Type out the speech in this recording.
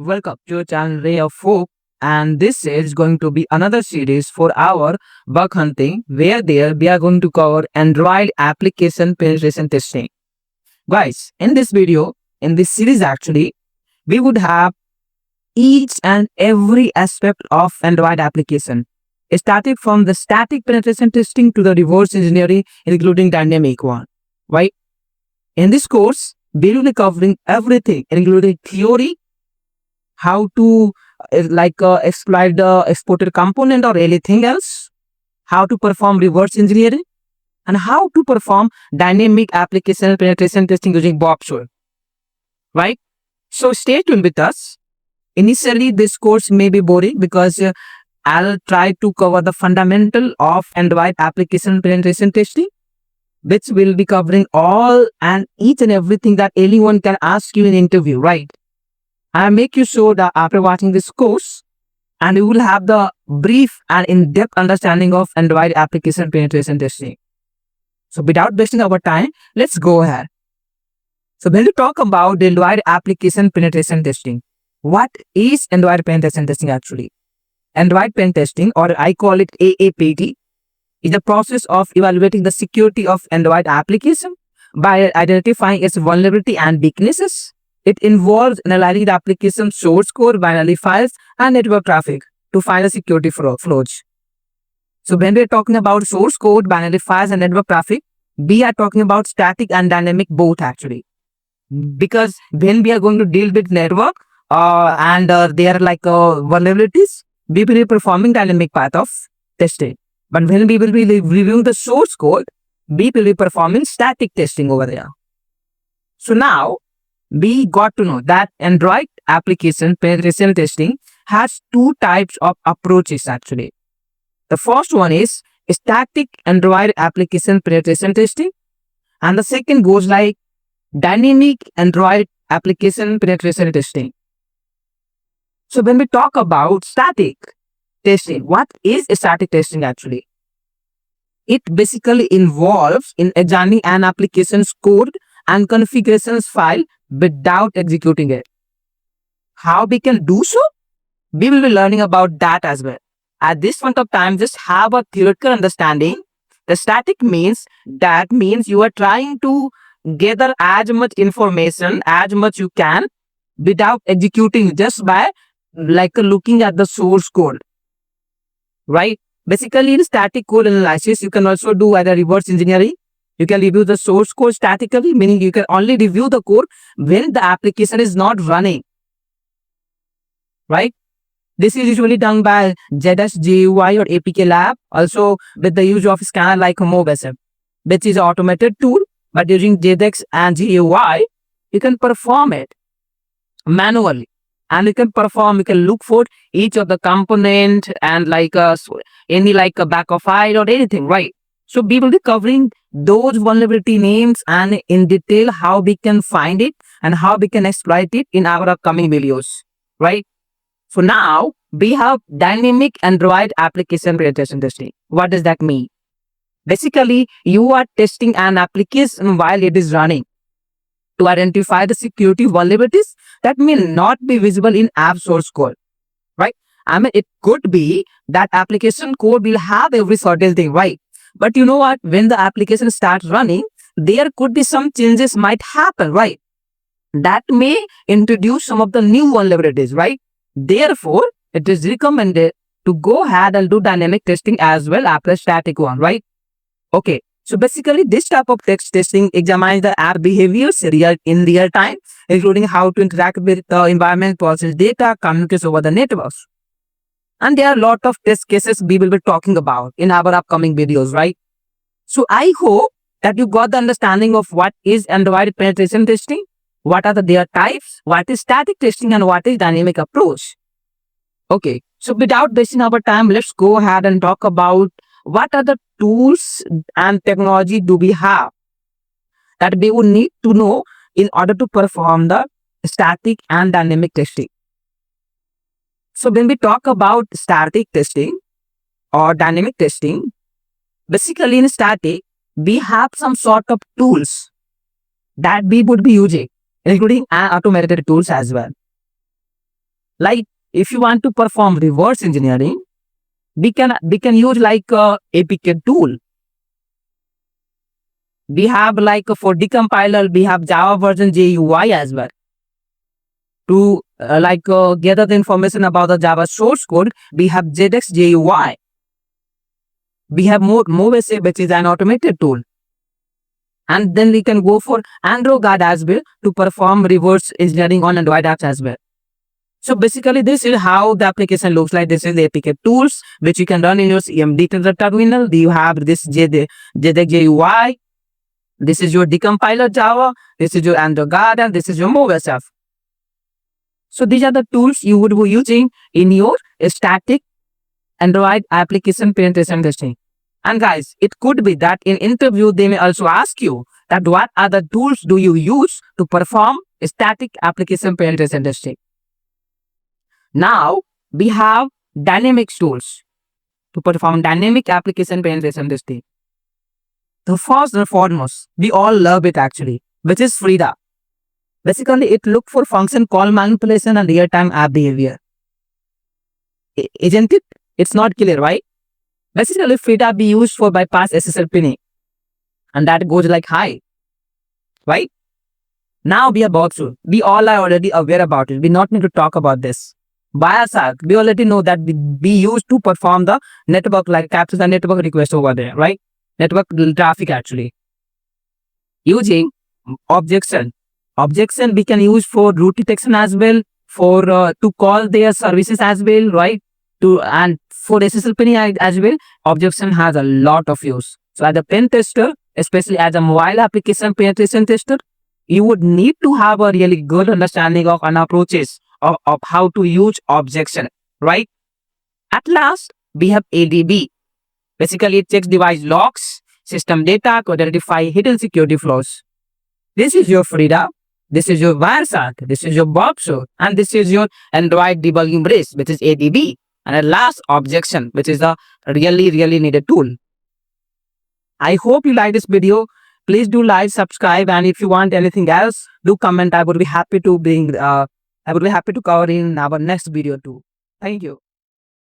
Welcome to your channel Ray of Hope, and this is going to be another series for our bug hunting where there we are going to cover Android application penetration testing. Guys, in this video, in this series actually, we would have each and every aspect of Android application, starting from the static penetration testing to the reverse engineering, including dynamic one. Right? In this course, we will be covering everything, including theory, how to exploit the exported component or anything else, how to perform reverse engineering, and how to perform dynamic application penetration testing using Bob Show. Right? So stay tuned with us. Initially, this course may be boring because I'll try to cover the fundamental of Android application penetration testing, which will be covering all and each and everything that anyone can ask you in interview, right? I'll make you sure that after watching this course, and you will have the brief and in-depth understanding of Android application penetration testing. So without wasting our time, let's go ahead. So when we talk about the Android application penetration testing, what is Android penetration testing actually? Android pen testing, or I call it AAPT, is the process of evaluating the security of Android application by identifying its vulnerability and weaknesses. It involves analyzing the application source code, binary files, and network traffic to find the security flaws. So when we are talking about source code, binary files, and network traffic, we are talking about static and dynamic both actually. Because when we are going to deal with network and there are vulnerabilities, we will be performing dynamic path of testing. But when we will be reviewing the source code, we will be performing static testing over there. So now, we got to know that Android application penetration testing has two types of approaches actually. The first one is static Android application penetration testing, and the second goes like dynamic Android application penetration testing. So when we talk about static testing, what is static testing actually? It basically involves in examining an application's code and configurations file without executing it. How we can do so? We will be learning about that as well. At this point of time, just have a theoretical understanding. The static means you are trying to gather as much information as much you can without executing, just by looking at the source code. Right? Basically, in static code analysis, you can also do either reverse engineering. You can review the source code statically, meaning you can only review the code when the application is not running. Right? This is usually done by JDEX, GUI, or APK Lab, also with the use of scanner like MobeSF, which is an automated tool, but using JDEX and GUI, you can perform it manually. And you can look for each of the component and any a backup file or anything, right? So we will be covering those vulnerability names and in detail how we can find it and how we can exploit it in our upcoming videos, right? So now we have dynamic Android application penetration testing. What does that mean? Basically, you are testing an application while it is running to identify the security vulnerabilities that may not be visible in app source code, right? I mean, it could be that application code will have every certain thing, right? But you know what? When the application starts running, there could be some changes might happen, right? That may introduce some of the new vulnerabilities, right? Therefore, it is recommended to go ahead and do dynamic testing as well after static one, right? Okay. So basically, this type of text testing examines the app behaviors in real time, including how to interact with the environment, process data, communicate over the networks. And there are a lot of test cases we will be talking about in our upcoming videos, right? So I hope that you got the understanding of what is Android penetration testing, what are their types, what is static testing, and what is dynamic approach. Okay, so without wasting our time, let's go ahead and talk about what are the tools and technology do we have that we would need to know in order to perform the static and dynamic testing. So when we talk about static testing or dynamic testing, basically in static, we have some sort of tools that we would be using, including automated tools as well. Like if you want to perform reverse engineering, we can use like APK tool. We have like for decompiler, we have Java version JUI as well. To gather the information about the Java source code, we have JDEX JUI. We have Movesave, which is an automated tool. And then we can go for AndroGuard as well to perform reverse engineering on Android apps as well. So basically, this is how the application looks like. This is the APK tools, which you can run in your CMD terminal. You have this JDEX JUI. This is your decompiler Java. This is your AndroGuard, and this is your Movesave. So these are the tools you would be using in your static Android application penetration testing. And guys, it could be that in interview, they may also ask you that what other tools do you use to perform static application penetration testing. Now, we have dynamic tools to perform dynamic application penetration testing. The first and foremost, we all love it actually, which is Frida. Basically, it looks for function call manipulation and real-time app behavior. Isn't it? It's not clear, right? Basically, Frida be used for bypass SSL pinning. And that goes like hi. Right? Now we have Bobsur. We all are already aware about it. We not need to talk about this. Wireshark, we already know that we used to perform the network, like capture the network request over there, right? Network traffic actually. Using objection. Objection we can use for root detection as well, for to call their services as well, right? And for SSL pinning as well, objection has a lot of use. So as a pen tester, especially as a mobile application penetration tester, you would need to have a really good understanding of an approaches of how to use objection, right? At last, we have ADB. Basically, it checks device logs, system data to identify hidden security flaws. This is your Frida. This is your Wireshark. This is your Bobsur. And this is your Android debugging brace, which is ADB. And at last, objection, which is a really needed tool. I hope you like this video. Please do like, subscribe, and if you want anything else, do comment. I would be happy to cover in our next video too. Thank you.